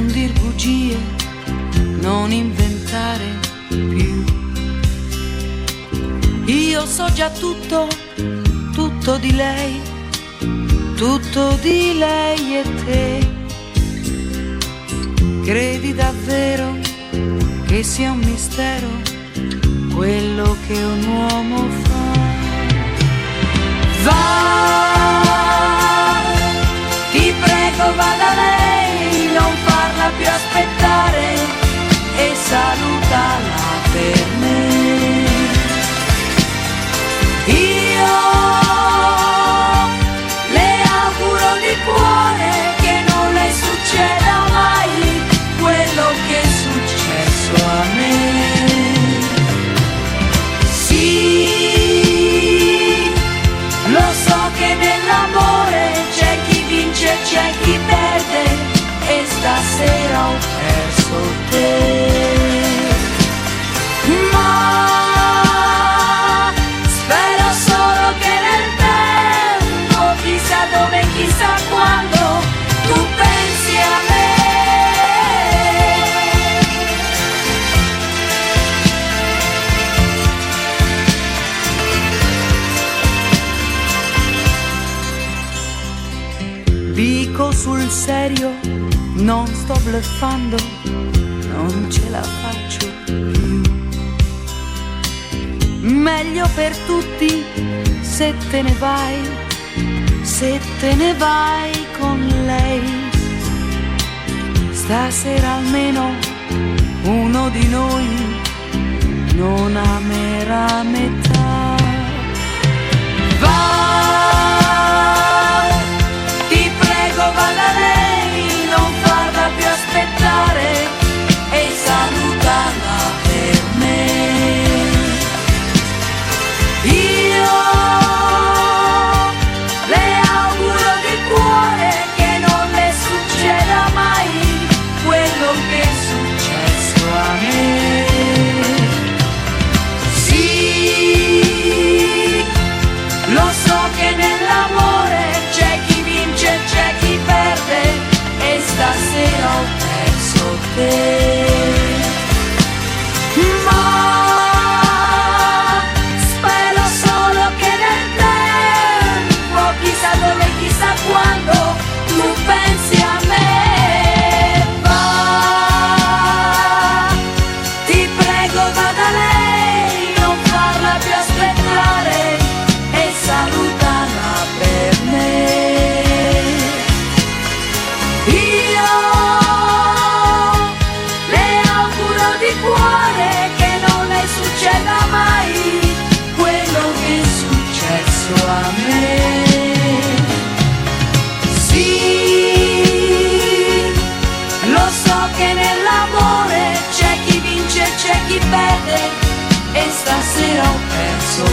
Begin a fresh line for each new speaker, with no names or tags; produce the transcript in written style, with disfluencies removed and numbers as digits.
non dir bugie, non inventare più. Io so già tutto, tutto di lei, tutto di lei e te. Credi davvero che sia un mistero quello che un uomo fa? Va, ti prego va da lei, non farla più aspettare e salutala per me. Io le auguro di cuore che non le succeda mai quello che è successo a me. Sì, lo so che nell'amore c'è chi vince e c'è chi perde e stasera ho perso te. Ma spero solo che nel tempo, chissà dove, chissà quando, tu pensi a me. Dico sul serio, non sto bluffando, non ce la faccio più. Meglio per tutti se te ne vai, se te ne vai con lei. Stasera almeno uno di noi non amerà metà. Va, va da lei, non farla più aspettare e salutala per me. Io le auguro di cuore che non le succeda mai quello che è successo a me. Sì, lo so che nell'amore c'è chi vince, c'è chi perde e stasera ho perso te. Ma spero solo che nel tempo, chissà dove, chissà quando, tu pensi a me. Va, ti prego va da lei, non farla più aspettare e salutala per me. Io le auguro di cuore che non le succeda mai quello che è successo a me. Sì, lo so che nell'amore c'è chi vince e c'è chi perde e stasera ho perso